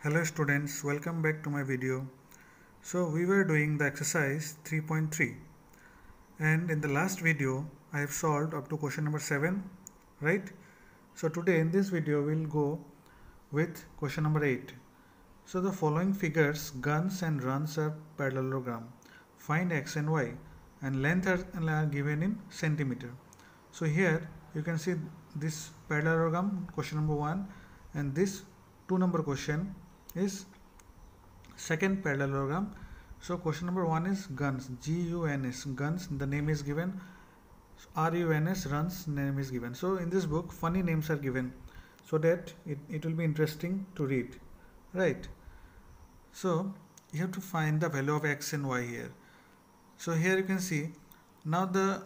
Hello students, welcome back to my video. So we were doing the exercise 3.3 and in the last video I have solved up to question number 7, right? So today in this video we'll go with question number 8. So the following figures, guns and runs are parallelogram. Find x and y and length are given in centimeter. So here you can see this parallelogram question number 1 and this 2 number question is second parallelogram. So question number 1 is guns, G-U-N-S, guns, the name is given, R-U-N-S, runs, name is given. So in this book funny names are given so that it will be interesting to read, right? So you have to find the value of x and y here. So here you can see now the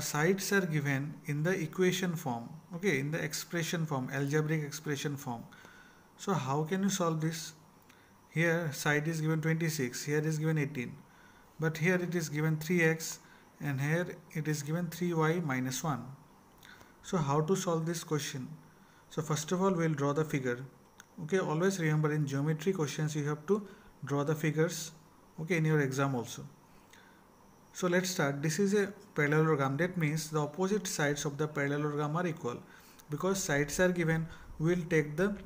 sides are given in the equation form, okay, in the expression form, algebraic expression form. So how can you solve this? Here side is given 26, here is given 18, but here it is given 3x and here it is given 3y minus 1. So how to solve this question? So first of all we'll draw the figure. Okay, always remember in geometry questions you have to draw the figures, okay, in your exam also. So let's start. This is a parallelogram, that means the opposite sides of the parallelogram are equal. Because sides are given, we will take the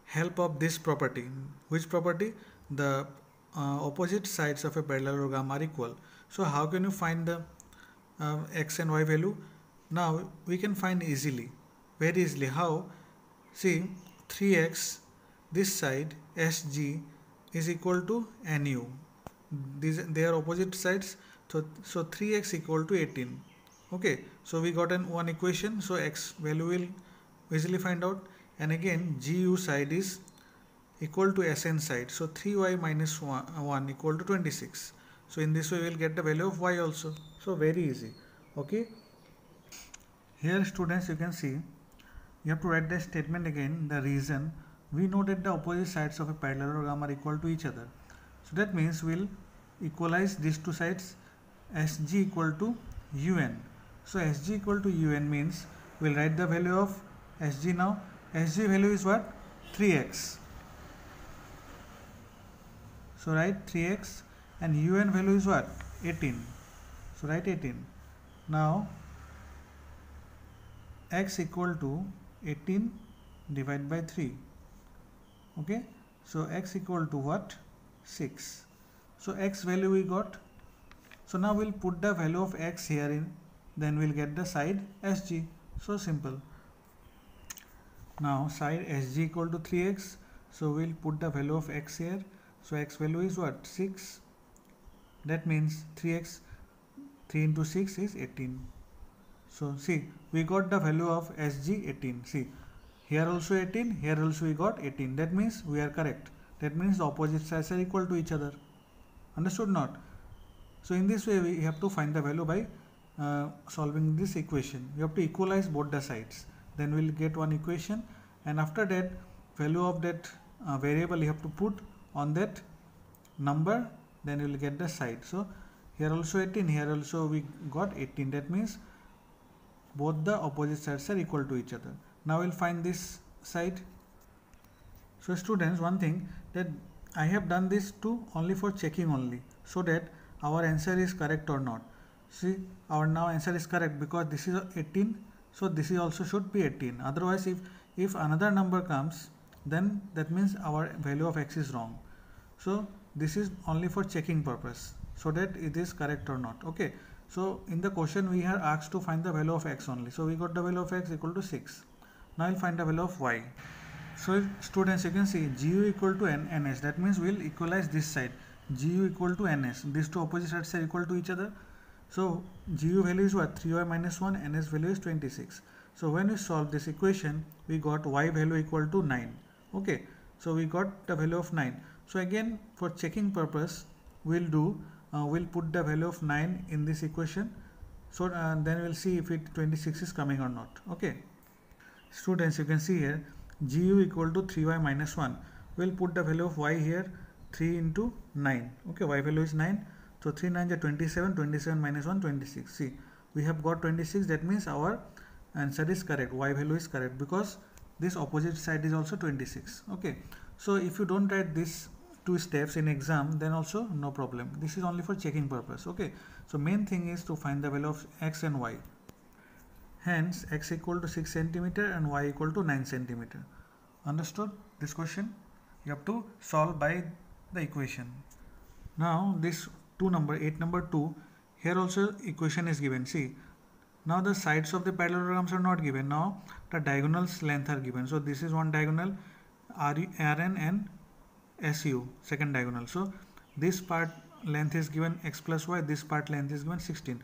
help of this property. Which property? The opposite sides of a parallelogram are equal. So how can you find the x and y value? Now we can find easily, very easily. How? See, 3x, this side SG is equal to NU. They are opposite sides, so 3x equal to 18. Okay, so we got one equation, so x value will easily find out. And again GU side is equal to SN side, so 3y minus 1 equal to 26. So in this way we will get the value of y also. So very easy. Okay, here students you can see you have to write the statement again, the reason. We know that the opposite sides of a parallelogram are equal to each other. So that means we'll equalize these two sides, SG equal to UN. So SG equal to UN means we'll write the value of SG now. SG value is what? 3x. So write 3x and UN value is what? 18. So write 18. Now x equal to 18 divided by 3. Okay, so x equal to what? 6. So x value we got. So now we'll put the value of x here in, then we'll get the side SG. So simple. Now side SG equal to 3x, so we'll put the value of x here. So x value is what? 6. That means 3x, 3 into 6 is 18. So see, we got the value of SG 18. See, here also 18, here also we got 18. That means we are correct. That means the opposite sides are equal to each other. Understood not? So in this way we have to find the value by solving this equation. We have to equalize both the sides. Then we will get one equation, and after that value of that variable you have to put on that number, then you will get the side. So here also 18, here also we got 18. That means both the opposite sides are equal to each other. Now we'll find this side. So students, one thing that I have done this to only for checking only, so that our answer is correct or not. See, our now answer is correct because this is 18, so this is also should be 18. Otherwise if another number comes, then that means our value of x is wrong. So this is only for checking purpose, so that it is correct or not. Okay, so in the question we are asked to find the value of x only, so we got the value of x equal to 6. Now we'll find the value of y. So students, you can see GU equal to NS, that means we'll equalize this side, GU equal to NS. These two opposite sides are equal to each other. So GU value is what? 3y minus 1, NS value is 26. So when we solve this equation, we got y value equal to 9. Okay, so we got the value of 9. So again for checking purpose we'll put the value of 9 in this equation. So then we'll see if 26 is coming or not. Okay, students, you can see here GU equal to 3y minus 1. We'll put the value of y here, 3 into 9. Okay, y value is 9. So 3 9 is 27, 27 minus 1, 26. See, we have got 26. That means our answer is correct. Y value is correct because this opposite side is also 26. Okay, so if you don't write these two steps in exam, then also no problem. This is only for checking purpose. Okay, so main thing is to find the value of x and y. Hence x equal to 6 centimeter and y equal to 9 centimeter. Understood this question? You have to solve by the equation. Now this 8 number 2, here also equation is given. See, now the sides of the parallelograms are not given. Now the diagonals length are given. So this is one diagonal, Rn and SU, second diagonal. So this part length is given x plus y, this part length is given 16.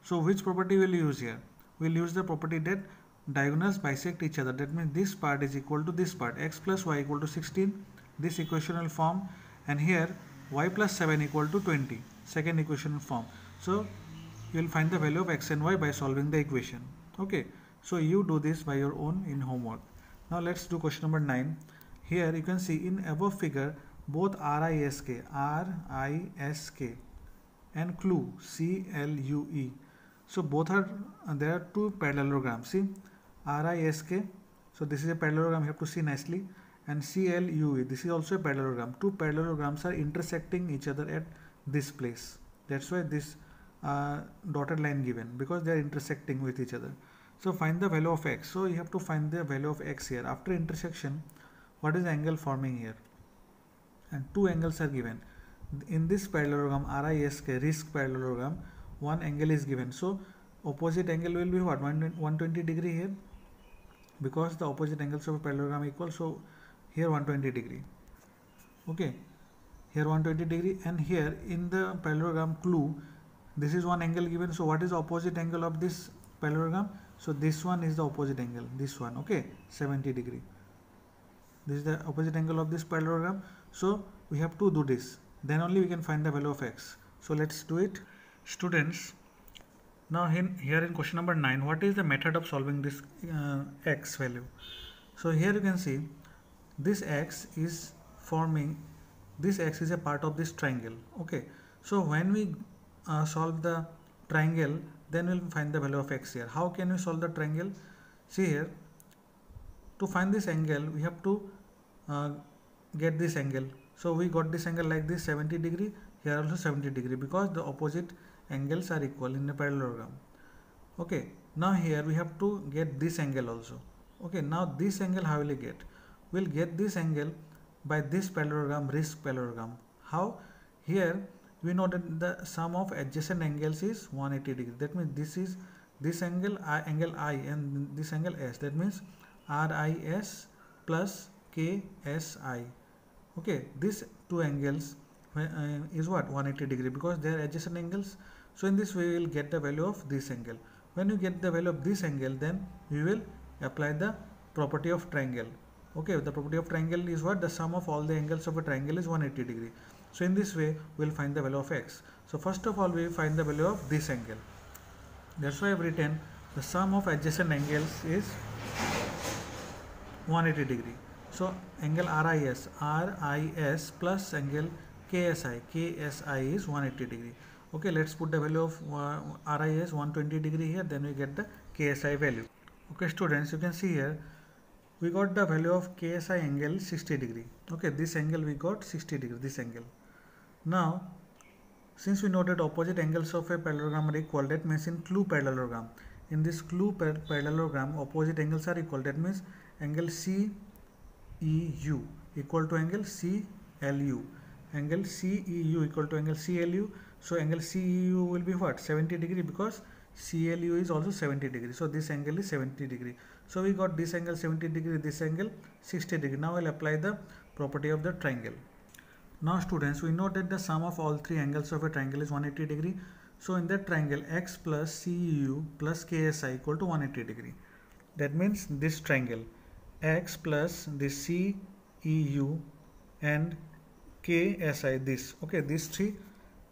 So which property will you use here? We'll use the property that diagonals bisect each other. That means this part is equal to this part, x plus y equal to 16. This equation will form, and here y plus 7 equal to 20, second equation will form. So you will find the value of x and y by solving the equation. Okay, so you do this by your own in homework. Now let's do question number 9. Here you can see in above figure both RISK and CLUE CLUE. So both are, there are two parallelograms. See, RISK, so this is a parallelogram, you have to see nicely, and CLUE, this is also a parallelogram. Two parallelograms are intersecting each other at this place. That's why this dotted line given, because they are intersecting with each other. So find the value of x. So you have to find the value of x here. After intersection, what is the angle forming here? And two angles are given. In this parallelogram RISK parallelogram, one angle is given. So opposite angle will be what? 120 degree here, because the opposite angles of a parallelogram equal. So here 120 degree. Okay, here 120 degree, and here in the parallelogram CLUE, this is one angle given. So what is the opposite angle of this parallelogram? So this one is the opposite angle, this one. Okay, 70 degree. This is the opposite angle of this parallelogram. So we have to do this, then only we can find the value of x. So let's do it. Students, now here in question number 9, what is the method of solving this x value? So here you can see this x is forming, this x is a part of this triangle. Okay, so when we solve the triangle, then we'll find the value of x here. How can we solve the triangle? See here, to find this angle we have to get this angle. So we got this angle like this, 70 degree, here also 70 degree, because the opposite angles are equal in the parallelogram. Okay, now here we have to get this angle also. Okay, now this angle how will we get? We'll get this angle by this parallelogram, RISK parallelogram. How? Here we know that the sum of adjacent angles is 180 degree. That means this is this angle I and this angle S. That means RIS plus KSI. Okay, these two angles is what? 180 degree, because they are adjacent angles. So in this way we will get the value of this angle. When you get the value of this angle, then we will apply the property of triangle. Okay, the property of triangle is what? The sum of all the angles of a triangle is 180 degree. So in this way we will find the value of x. So first of all we will find the value of this angle. That's why I have written the sum of adjacent angles is 180 degree. So angle RIS plus angle KSI is 180 degree. Okay, let's put the value of RIS 120 degree here, then we get the KSI value. Okay students, you can see here we got the value of KSI angle 60 degree. Okay, this angle we got 60 degree, this angle. Now since we know that opposite angles of a parallelogram are equal, that means in CLUE parallelogram, in this CLUE parallelogram opposite angles are equal. That means angle CEU equal to angle CLU, angle CEU equal to angle CLU. So angle CEU will be what? 70 degree, because CLU is also 70 degree. So this angle is 70 degree. So we got this angle 70 degree, this angle 60 degree. Now we'll apply the property of the triangle. Now students, we know that the sum of all three angles of a triangle is 180 degree. So in that triangle, x plus CEU plus KSI equal to 180 degree. That means this triangle, x plus this CEU and KSI, this. Okay, these three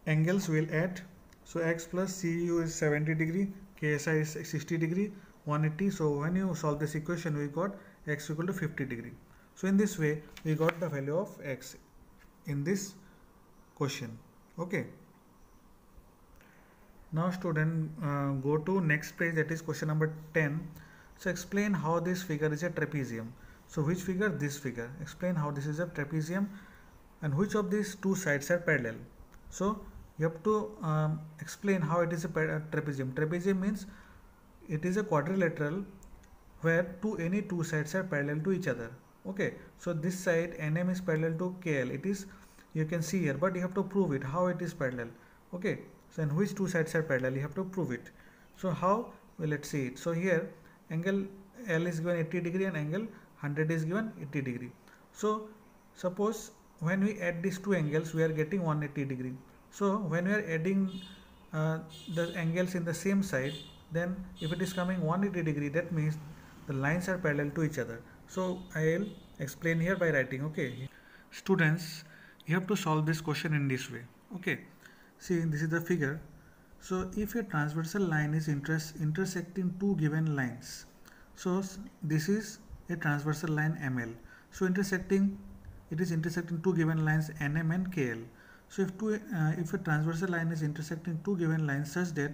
angles will add. So x plus CEU is 70 degree, KSI is 60 degree, 180. So when you solve this equation, we got x equal to 50 degree. So in this way we got the value of x in this question. Okay, now student, go to next page, that is question number 10. So explain how this figure is a trapezium. So which figure? This figure. Explain how this is a trapezium and which of these two sides are parallel. So you have to explain how it is a trapezium. Trapezium means it is a quadrilateral where any two sides are parallel to each other. Okay, so this side NM is parallel to KL. It is, you can see here, but you have to prove it how it is parallel. Okay, so in which two sides are parallel, you have to prove it. So how? Well, let's see it. So here angle L is given 80 degree and angle 100 is given 80 degree. So suppose when we add these two angles, we are getting 180 degree. So when we are adding the angles in the same side, then if it is coming 180 degree, that means the lines are parallel to each other. So I will explain here by writing. Okay, students, you have to solve this question in this way. Okay, see, this is the figure. So if a transversal line is intersecting two given lines, so this is a transversal line ML. So it is intersecting two given lines NM and KL. So if a transversal line is intersecting two given lines such that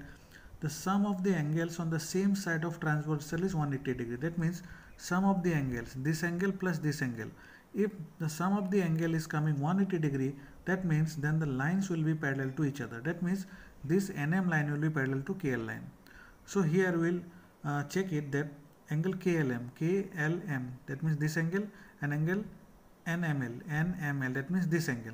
the sum of the angles on the same side of transversal is 180 degree. That means sum of the angles, this angle plus this angle. If the sum of the angle is coming 180 degree, that means then the lines will be parallel to each other. That means this NM line will be parallel to KL line. So here we will check it that angle KLM, that means this angle, and angle NML, that means this angle.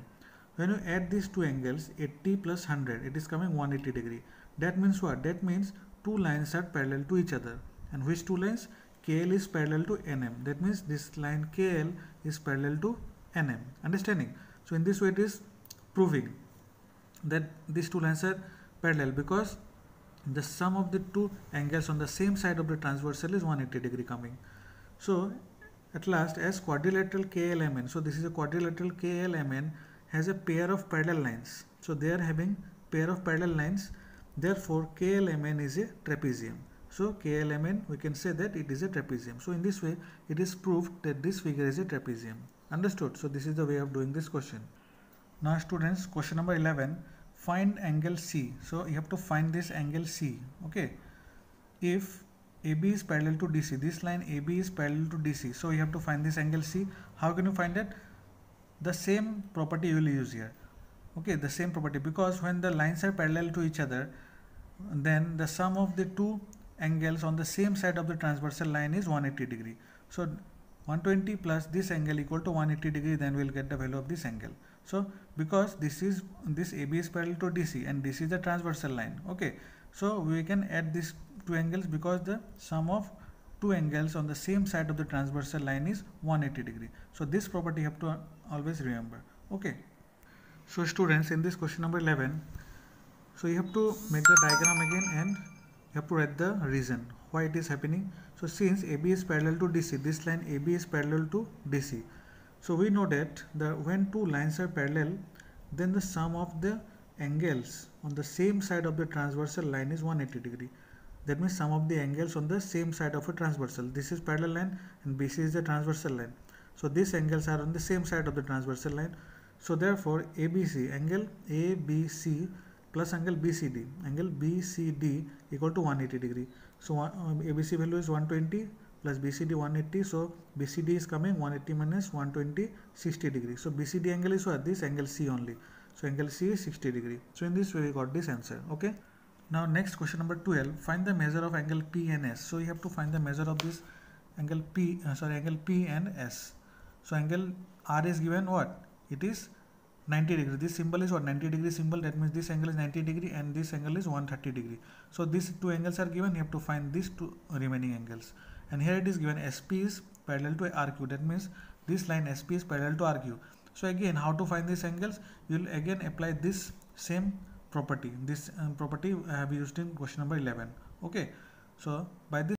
When you add these two angles, 80 plus 100, it is coming 180 degree. That means what? That means two lines are parallel to each other. And which two lines? KL is parallel to NM. That means this line KL is parallel to NM. Understanding? So in this way it is proving that these two lines are parallel because the sum of the two angles on the same side of the transversal is 180 degree coming. So at last, as quadrilateral KLMN, so this is a quadrilateral KLMN has a pair of parallel lines. So they are having pair of parallel lines. Therefore, KLMN is a trapezium. So KLMN, we can say that it is a trapezium. So in this way, it is proved that this figure is a trapezium. Understood? So this is the way of doing this question. Now students, question number 11, find angle C. So you have to find this angle C. Okay. If AB is parallel to DC, this line AB is parallel to DC. So you have to find this angle C. How can you find it? The same property you will use here. Okay, the same property, because when the lines are parallel to each other, then the sum of the two angles on the same side of the transversal line is 180 degree. So 120 plus this angle equal to 180 degree, then we'll get the value of this angle. So because this AB is parallel to DC and this is the transversal line. Okay, so we can add these two angles because the sum of two angles on the same side of the transversal line is 180 degree. So this property you have to always remember. Okay. So students, in this question number 11, so you have to make the diagram again and you have to write the reason why it is happening. So since AB is parallel to DC, this line AB is parallel to DC. So we know that when two lines are parallel, then the sum of the angles on the same side of the transversal line is 180 degree. That means sum of the angles on the same side of a transversal. This is parallel line and BC is the transversal line. So these angles are on the same side of the transversal line. So therefore ABC, angle ABC plus angle BCD equal to 180 degree. So ABC value is 120 plus BCD 180. So BCD is coming 180 minus 120, 60 degree. So BCD angle is what? This angle C only. So angle C is 60 degree. So in this way we got this answer. Okay. Now next question number 12, find the measure of angle P and S. So you have to find the measure of this angle angle P and S. So angle R is given what? It is 90 degree. This symbol is what? 90 degree symbol. That means this angle is 90 degree and this angle is 130 degree. So these two angles are given. You have to find these two remaining angles. And here it is given SP is parallel to RQ. That means this line SP is parallel to RQ. So again, how to find these angles? You will again apply this same property. This property I have used in question number 11. Okay. So by this